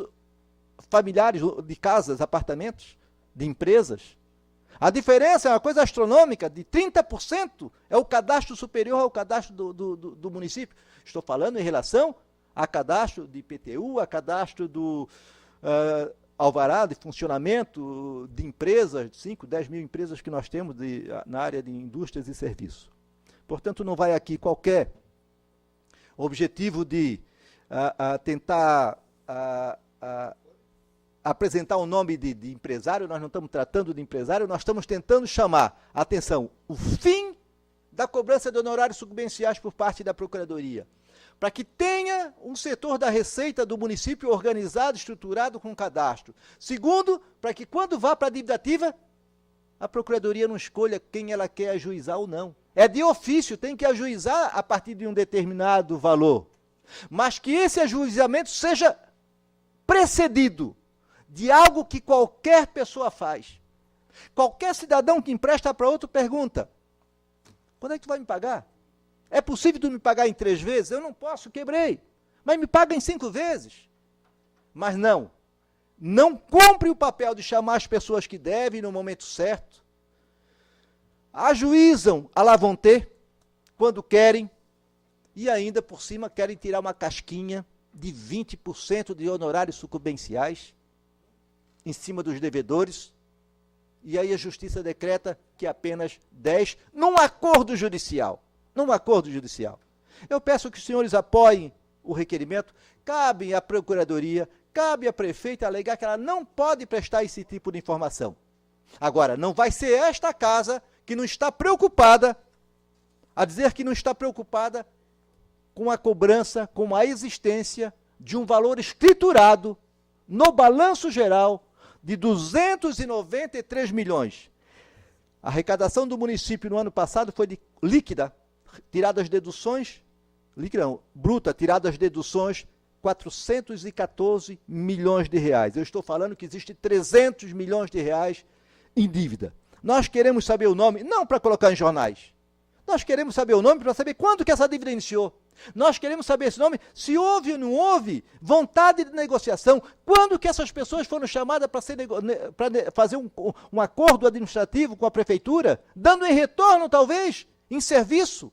familiares de casas, apartamentos, de empresas. A diferença é uma coisa astronômica, de 30% é o cadastro superior ao cadastro do município. Estou falando em relação a cadastro de IPTU, a cadastro alvará de funcionamento de empresas, 5, 10 mil empresas que nós temos na área de indústrias e serviços. Portanto, não vai aqui qualquer objetivo de tentar apresentar o nome de empresário. Nós não estamos tratando de empresário, nós estamos tentando chamar a atenção o fim da cobrança de honorários sucumbenciais por parte da Procuradoria, para que tenha um setor da Receita do município organizado, estruturado com cadastro. Segundo, para que quando vá para a dívida ativa, a Procuradoria não escolha quem ela quer ajuizar ou não. É de ofício, tem que ajuizar a partir de um determinado valor. Mas que esse ajuizamento seja precedido de algo que qualquer pessoa faz. Qualquer cidadão que empresta para outro pergunta: quando é que tu vai me pagar? É possível tu me pagar em 3 vezes? Eu não posso, quebrei. Mas me paga em 5 vezes. Mas não cumpre o papel de chamar as pessoas que devem no momento certo. Ajuizam a lá vão ter, quando querem, e ainda por cima querem tirar uma casquinha de 20% de honorários sucumbenciais em cima dos devedores, e aí a Justiça decreta que apenas 10% num acordo judicial. Num acordo judicial. Eu peço que os senhores apoiem o requerimento. Cabe à Procuradoria, cabe à prefeita alegar que ela não pode prestar esse tipo de informação. Agora, não vai ser esta casa que não está preocupada, a dizer que não está preocupada com a cobrança, com a existência de um valor escriturado no balanço geral de 293 milhões. A arrecadação do município no ano passado foi líquida, tirado as deduções, líquida não, bruta, tirado as deduções, 414 milhões de reais. Eu estou falando que existe 300 milhões de reais em dívida. Nós queremos saber o nome, não para colocar em jornais. Nós queremos saber o nome para saber quando que essa dívida iniciou. Nós queremos saber esse nome, se houve ou não houve vontade de negociação, quando que essas pessoas foram chamadas para fazer um acordo administrativo com a prefeitura, dando em retorno, talvez, em serviço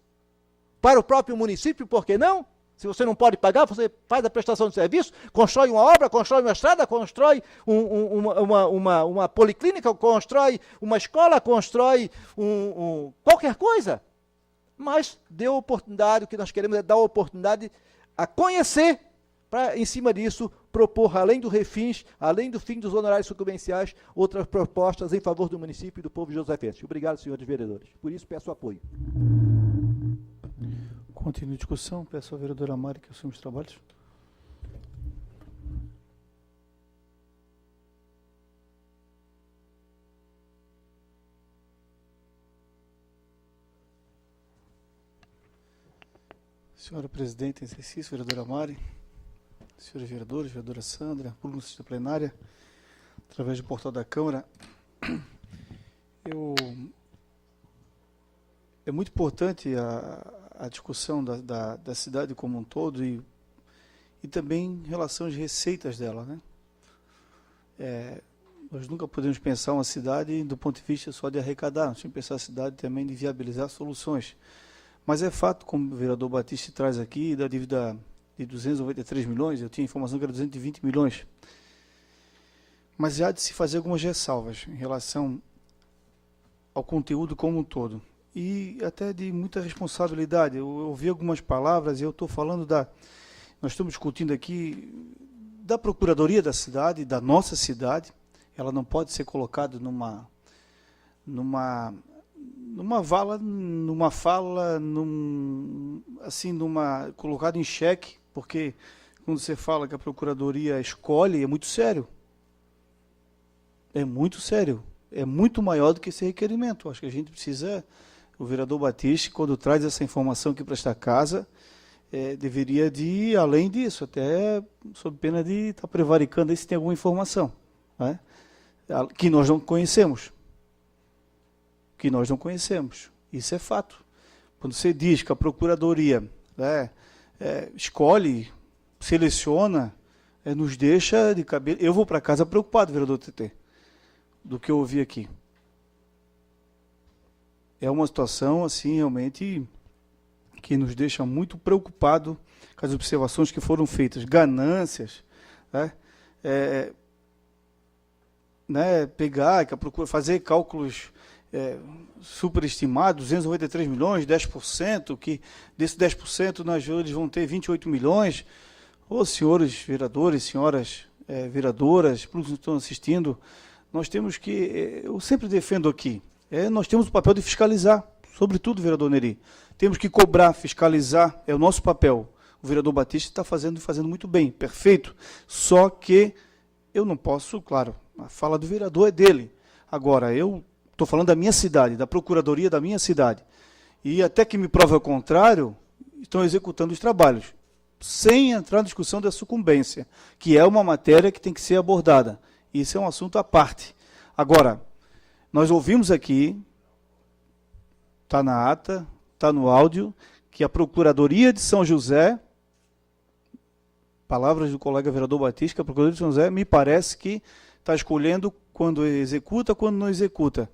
para o próprio município, por que não? Se você não pode pagar, você faz a prestação de serviço, constrói uma obra, constrói uma estrada, constrói uma policlínica, constrói uma escola, constrói qualquer coisa. Mas dê a oportunidade, o que nós queremos é dar a oportunidade a conhecer, para, em cima disso, propor, além do refins, além do fim dos honorários sucumbenciais, outras propostas em favor do município e do povo josefense. Obrigado, senhores vereadores. Por isso, peço apoio. Continue a discussão. Peço ao vereador Amari que assuma os trabalhos. Senhora Presidente em exercício, vereadora Amari, senhores vereadores, vereadora Sandra, público da plenária, através do portal da Câmara, é muito importante a discussão da cidade como um todo e também em relação às receitas dela, né? Nós nunca podemos pensar uma cidade do ponto de vista só de arrecadar, nós temos que pensar a cidade também de viabilizar soluções. Mas é fato, como o vereador Batista traz aqui, da dívida de 293 milhões, eu tinha informação que era 220 milhões. Mas já há de se fazer algumas ressalvas em relação ao conteúdo como um todo. E até de muita responsabilidade. Eu ouvi algumas palavras e eu estou falando nós estamos discutindo aqui da Procuradoria da cidade, da nossa cidade. Ela não pode ser colocada numa colocado em xeque, porque quando você fala que a Procuradoria escolhe, é muito sério. É muito sério. É muito maior do que esse requerimento. Acho que a gente precisa, o vereador Batista, quando traz essa informação aqui para esta casa, deveria de ir além disso, até sob pena de estar prevaricando aí se tem alguma informação, né? Que nós não conhecemos. Isso é fato. Quando você diz que a Procuradoria escolhe, seleciona, nos deixa de cabelo. Eu vou para casa preocupado, vereador TT, do que eu ouvi aqui. É uma situação, assim, realmente, que nos deixa muito preocupado com as observações que foram feitas. Ganâncias, né? né, pegar, fazer cálculos superestimados, 293 milhões, 10%, que desse 10% eles vão ter 28 milhões. Ô, senhores vereadores, senhoras vereadoras, todos que estão assistindo, nós temos que, eu sempre defendo aqui, nós temos o papel de fiscalizar, sobretudo, vereador Neri. Temos que cobrar, fiscalizar, é o nosso papel. O vereador Batista está fazendo muito bem, perfeito. Só que eu não posso, claro, a fala do vereador é dele. Agora, eu estou falando da minha cidade, da procuradoria da minha cidade. E até que me prove ao contrário, estão executando os trabalhos, sem entrar na discussão da sucumbência, que é uma matéria que tem que ser abordada. Isso é um assunto à parte. Agora, nós ouvimos aqui, está na ata, está no áudio, que a Procuradoria de São José, palavras do colega vereador Batista, que a Procuradoria de São José me parece que está escolhendo quando executa, quando não executa.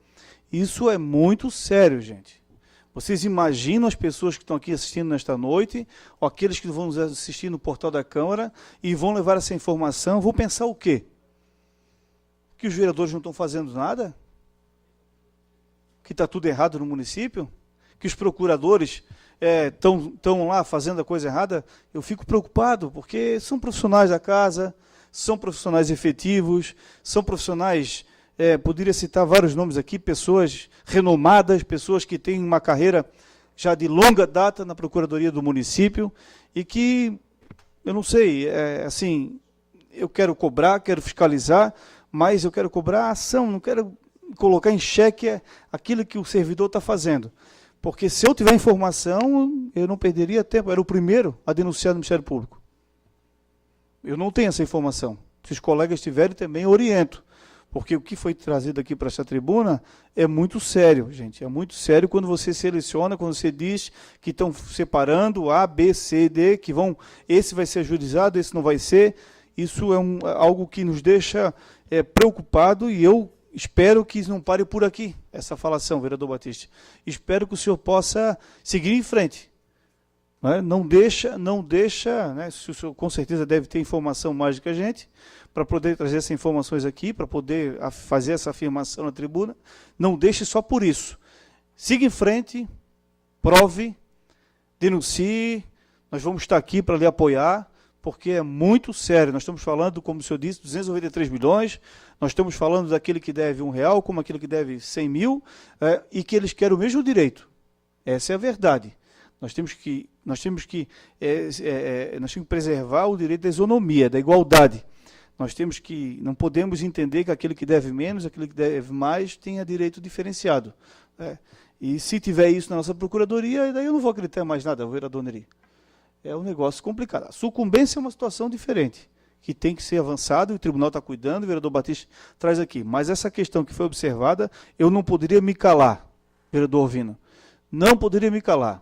Isso é muito sério, gente. Vocês imaginam as pessoas que estão aqui assistindo nesta noite, ou aqueles que vão nos assistir no portal da Câmara, e vão levar essa informação, vão pensar o quê? Que os vereadores não estão fazendo nada? Que está tudo errado no município? Que os procuradores estão lá fazendo a coisa errada? Eu fico preocupado, porque são profissionais da casa, são profissionais efetivos, são profissionais, poderia citar vários nomes aqui, pessoas renomadas, pessoas que têm uma carreira já de longa data na Procuradoria do município, e que, eu não sei, assim, eu quero cobrar, quero fiscalizar, mas eu quero cobrar a ação, não quero colocar em xeque aquilo que o servidor está fazendo. Porque se eu tiver informação, eu não perderia tempo. Eu era o primeiro a denunciar no Ministério Público. Eu não tenho essa informação. Se os colegas tiverem, também oriento. Porque o que foi trazido aqui para esta tribuna é muito sério, gente. É muito sério quando você seleciona, quando você diz que estão separando A, B, C, D, que esse vai ser ajuizado, esse não vai ser. Isso é algo que nos deixa preocupado, e eu espero que não pare por aqui, essa falação, vereador Batista. Espero que o senhor possa seguir em frente. Não deixa, né, se o senhor com certeza deve ter informação mais do que a gente, para poder trazer essas informações aqui, para poder fazer essa afirmação na tribuna. Não deixe só por isso. Siga em frente, prove, denuncie, nós vamos estar aqui para lhe apoiar, porque é muito sério. Nós estamos falando, como o senhor disse, 293 milhões, nós estamos falando daquele que deve R$1, como aquele que deve 100 mil, e que eles querem o mesmo direito. Essa é a verdade. Nós temos que preservar o direito da isonomia, da igualdade. Não podemos entender que aquele que deve menos, aquele que deve mais, tenha direito diferenciado. E se tiver isso na nossa procuradoria, daí eu não vou acreditar mais nada, vereador Neri. É um negócio complicado. A sucumbência é uma situação diferente, que tem que ser avançado, e o tribunal está cuidando, o vereador Batista traz aqui. Mas essa questão que foi observada, eu não poderia me calar, vereador Orvino. Não poderia me calar.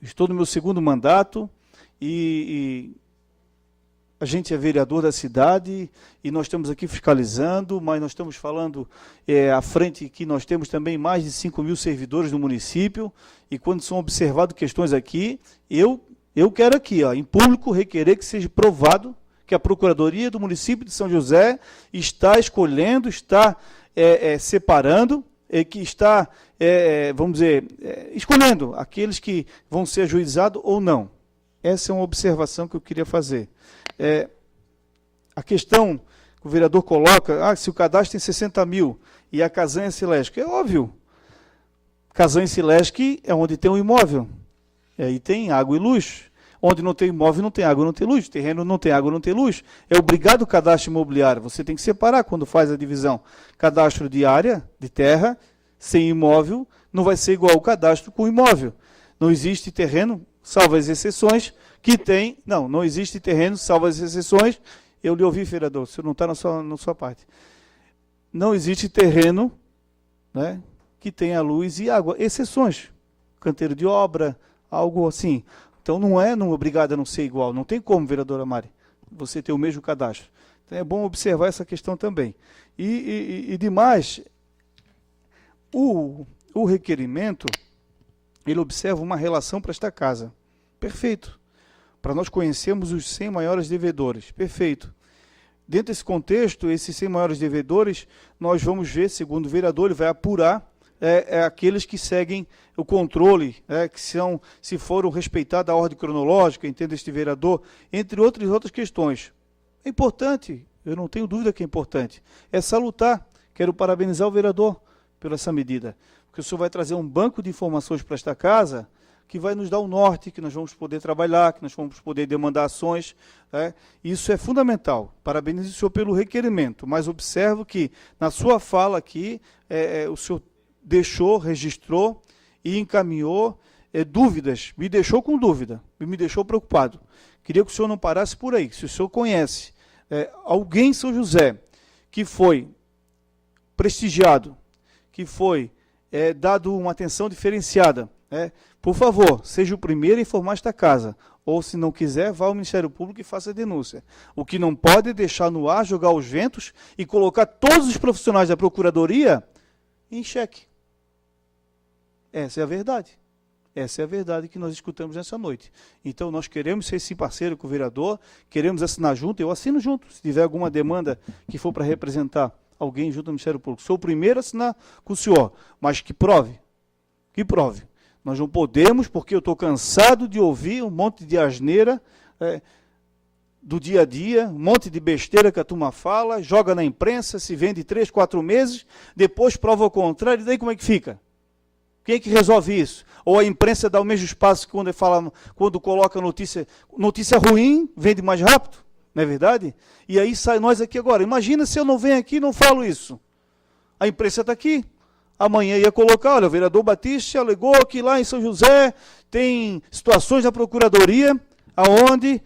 Estou no meu segundo mandato, e a gente é vereador da cidade, e nós estamos aqui fiscalizando, mas nós estamos falando à frente que nós temos também mais de 5 mil servidores no município, e quando são observadas questões aqui, eu quero aqui, em público, requerer que seja provado que a Procuradoria do município de São José está escolhendo, está separando, que está, vamos dizer, escolhendo aqueles que vão ser ajuizados ou não. Essa é uma observação que eu queria fazer. A questão que o vereador coloca, se o cadastro tem 60 mil e a Casanha Silesco, é óbvio. Casanha Silesco é onde tem um imóvel. E aí tem água e luz. Onde não tem imóvel, não tem água, não tem luz. Terreno não tem água, não tem luz. É obrigado o cadastro imobiliário. Você tem que separar quando faz a divisão. Cadastro de área, de terra, sem imóvel, não vai ser igual ao cadastro com imóvel. Não existe terreno, salvo as exceções, que tem... Não existe terreno, salvo as exceções. Eu lhe ouvi, vereador, você não está na sua parte. Não existe terreno, né, que tenha luz e água. Exceções. Canteiro de obra, algo assim. Então não é obrigado a não ser igual. Não tem como, vereadora Mari, você ter o mesmo cadastro. Então é bom observar essa questão também. E demais, o requerimento, ele observa uma relação para esta casa. Perfeito. Para nós conhecermos os 100 maiores devedores. Perfeito. Dentro desse contexto, esses 100 maiores devedores, nós vamos ver, segundo o vereador, ele vai apurar aqueles que seguem o controle, que são, se foram respeitadas a ordem cronológica, entende este vereador, entre outras questões. É importante, eu não tenho dúvida que é importante, é salutar. Quero parabenizar o vereador por essa medida, porque o senhor vai trazer um banco de informações para esta casa que vai nos dar o norte, que nós vamos poder trabalhar, que nós vamos poder demandar ações. Isso é fundamental. Parabenizo o senhor pelo requerimento, mas observo que na sua fala aqui, o senhor deixou, registrou e encaminhou dúvidas, me deixou com dúvida, me deixou preocupado. Queria que o senhor não parasse por aí. Se o senhor conhece alguém em São José que foi prestigiado, que foi dado uma atenção diferenciada, por favor, seja o primeiro a informar esta casa, ou se não quiser, vá ao Ministério Público e faça a denúncia. O que não pode é deixar no ar, jogar os ventos e colocar todos os profissionais da Procuradoria em xeque. Essa é a verdade. Essa é a verdade que nós escutamos nessa noite. Então, nós queremos ser esse parceiro com o vereador, queremos assinar junto, eu assino junto, se tiver alguma demanda que for para representar alguém junto ao Ministério Público. Sou o primeiro a assinar com o senhor, mas que prove. Que prove. Nós não podemos, porque eu estou cansado de ouvir um monte de asneira do dia a dia, um monte de besteira que a turma fala, joga na imprensa, se vende 3, 4 meses, depois prova o contrário, e daí como é que fica? Quem é que resolve isso? Ou a imprensa dá o mesmo espaço que quando coloca notícia ruim, vende mais rápido, não é verdade? E aí sai nós aqui agora. Imagina se eu não venho aqui e não falo isso. A imprensa está aqui. Amanhã ia colocar, olha, o vereador Batista alegou que lá em São José tem situações da Procuradoria onde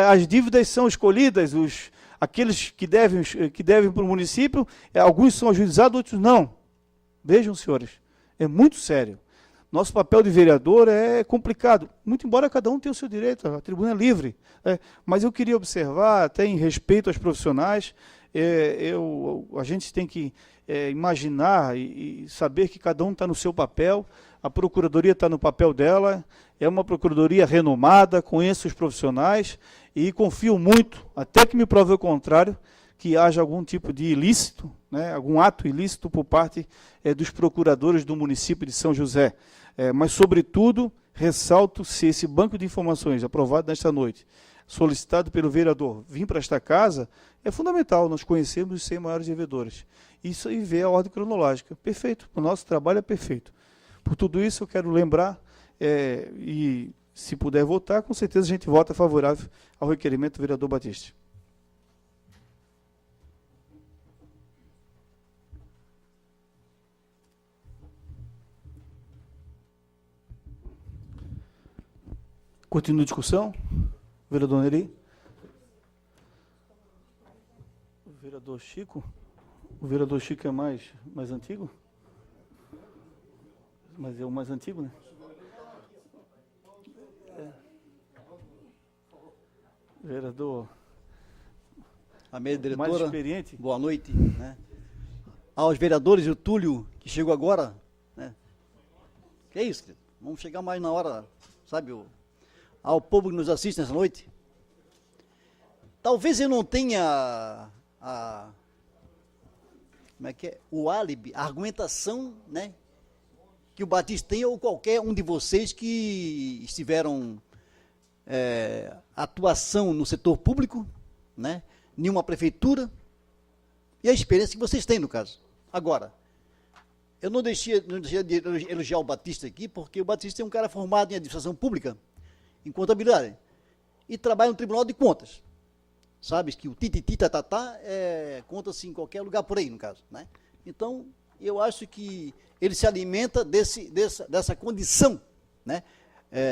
as dívidas são escolhidas, aqueles que devem para o município, alguns são ajuizados, outros não. Vejam, senhores, é muito sério. Nosso papel de vereador é complicado, muito embora cada um tenha o seu direito, a tribuna é livre. Mas eu queria observar, até em respeito aos profissionais, a gente tem que imaginar e saber que cada um está no seu papel, a Procuradoria está no papel dela, é uma Procuradoria renomada, conheço os profissionais e confio muito, até que me prove o contrário, que haja algum tipo de ilícito, algum ato ilícito por parte dos procuradores do município de São José. Mas, sobretudo, ressalto se esse banco de informações aprovado nesta noite, solicitado pelo vereador, vir para esta casa, é fundamental nós conhecermos os 100 maiores devedores. Isso aí vê a ordem cronológica. Perfeito, o nosso trabalho é perfeito. Por tudo isso, eu quero lembrar, e se puder votar, com certeza a gente vota favorável ao requerimento do vereador Batista. Continua a discussão. Vereador Neri. O vereador Chico. O vereador Chico é mais antigo? Mas é o mais antigo, né? Vereador. A minha diretora, mais experiente. Boa noite. Aos vereadores, o Túlio, que chegou agora. Que é isso, querido? Vamos chegar mais na hora, sabe, ao povo que nos assiste nessa noite. Talvez eu não tenha o álibi, a argumentação, que o Batista tem, ou qualquer um de vocês que estiveram atuação no setor público, nenhuma prefeitura, e a experiência que vocês têm, no caso. Agora, eu não deixei de elogiar o Batista aqui, porque o Batista é um cara formado em administração pública, em contabilidade, e trabalha no Tribunal de Contas. Sabes que o tititi-tatatá conta-se em qualquer lugar por aí, no caso. Então, eu acho que ele se alimenta dessa condição,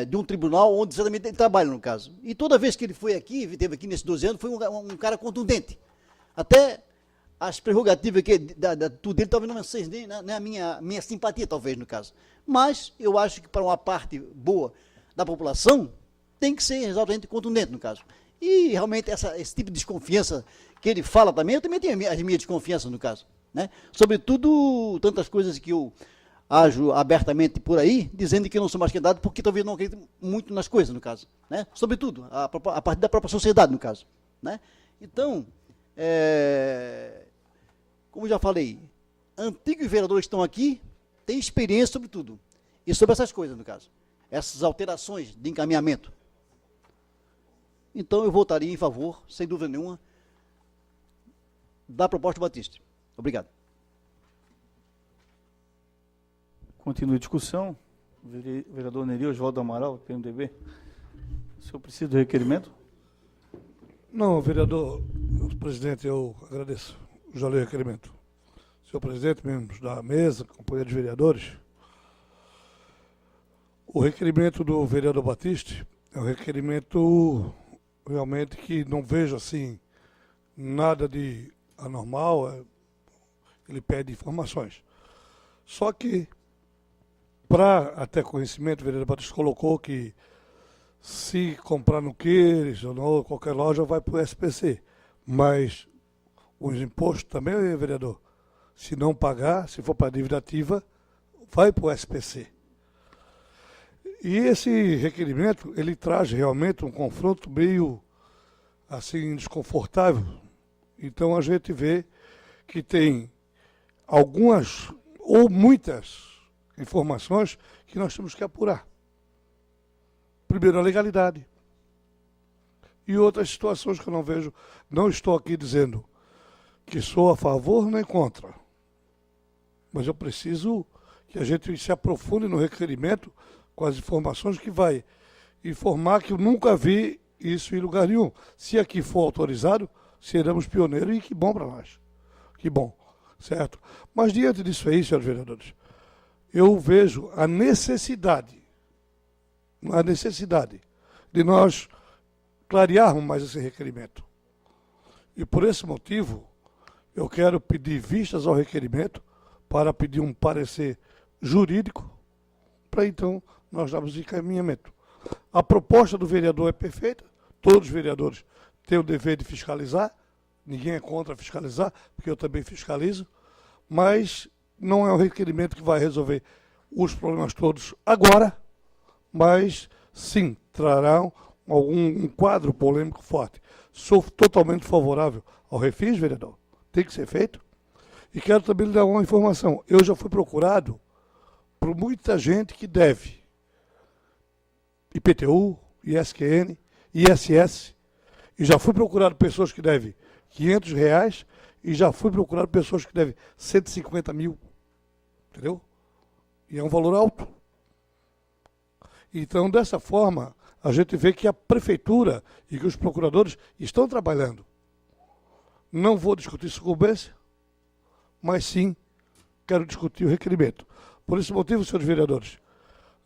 de um tribunal onde exatamente ele trabalha, no caso. E toda vez que ele foi aqui, esteve aqui nesses 12 anos, foi um cara contundente. Até as prerrogativas tudo dele talvez não sejam nem a minha simpatia, talvez, no caso. Mas eu acho que para uma parte boa da população, tem que ser exatamente contundente, no caso. E realmente esse tipo de desconfiança que ele fala também, eu também tenho as minhas desconfianças, no caso. Sobretudo, tantas coisas que eu ajo abertamente por aí, dizendo que eu não sou mais candidato, porque talvez não acredito muito nas coisas, no caso. Sobretudo, a partir da própria sociedade, no caso. Então, Como já falei, antigos vereadores que estão aqui têm experiência sobre tudo. E sobre essas coisas, no caso. Essas alterações de encaminhamento. Então eu votaria em favor, sem dúvida nenhuma, da proposta do Batista. Obrigado. Continua a discussão. Vereador Neri Oswaldo Amaral, PMDB. O senhor precisa do requerimento? Não, vereador, presidente, eu agradeço. Já li o requerimento. Senhor presidente, membros da mesa, companheiros vereadores, o requerimento do vereador Batista é um requerimento realmente que não vejo assim nada de anormal. Ele pede informações. Só que, para até conhecimento, o vereador Batista colocou que se comprar no Queires ou não, qualquer loja vai para o SPC. Mas os impostos também, vereador, se não pagar, se for para dívida ativa, vai para o SPC. E esse requerimento, ele traz realmente um confronto meio assim desconfortável. Então a gente vê que tem algumas ou muitas informações que nós temos que apurar. Primeiro, a legalidade. E outras situações que eu não vejo, não estou aqui dizendo que sou a favor nem contra. Mas eu preciso que a gente se aprofunde no requerimento com as informações que vai informar que eu nunca vi isso em lugar nenhum. Se aqui for autorizado, seremos pioneiros e que bom para nós. Que bom, certo? Mas diante disso aí, senhores vereadores, eu vejo a necessidade de nós clarearmos mais esse requerimento. E por esse motivo, eu quero pedir vistas ao requerimento para pedir um parecer jurídico para então nós darmos encaminhamento. A proposta do vereador é perfeita, todos os vereadores têm o dever de fiscalizar, ninguém é contra fiscalizar, porque eu também fiscalizo, mas não é um requerimento que vai resolver os problemas todos agora, mas sim, trarão um quadro polêmico forte. Sou totalmente favorável ao refis, vereador, tem que ser feito. E quero também lhe dar uma informação. Eu já fui procurado por muita gente que deve IPTU, ISQN, ISS, e já fui procurado pessoas que devem R$500 e já fui procurado pessoas que devem 150 mil. Entendeu? E é um valor alto. Então, dessa forma, a gente vê que a prefeitura e que os procuradores estão trabalhando. Não vou discutir sucumbência, mas sim quero discutir o requerimento. Por esse motivo, senhores vereadores,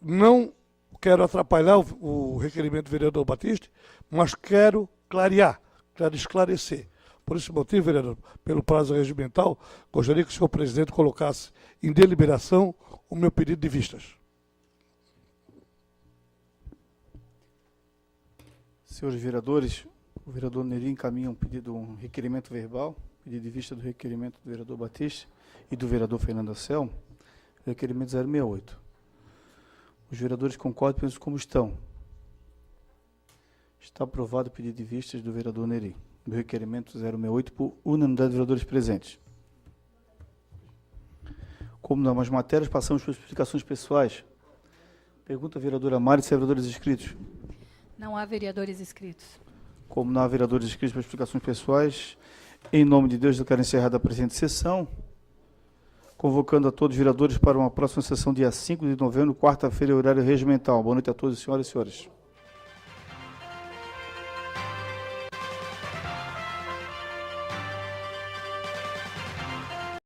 não quero atrapalhar o requerimento do vereador Batista, mas quero clarear, quero esclarecer. Por esse motivo, vereador, pelo prazo regimental, gostaria que o senhor presidente colocasse em deliberação o meu pedido de vistas. Senhores vereadores, o vereador Neri encaminha um requerimento verbal, pedido de vista do requerimento do vereador Batista e do vereador Fernando Anselmo, requerimento 068. Os vereadores concordam, pensam como estão. Está aprovado o pedido de vistas do vereador Neri, do requerimento 068, por unanimidade dos vereadores presentes. Como não há mais matérias, passamos para as explicações pessoais. Pergunta a vereadora Mari se há vereadores inscritos. Não há vereadores inscritos. Como não há vereadores inscritos para explicações pessoais, em nome de Deus, eu quero encerrar a presente sessão, convocando a todos os vereadores para uma próxima sessão, dia 5 de novembro, quarta-feira, horário regimental. Boa noite a todos, senhoras e senhores.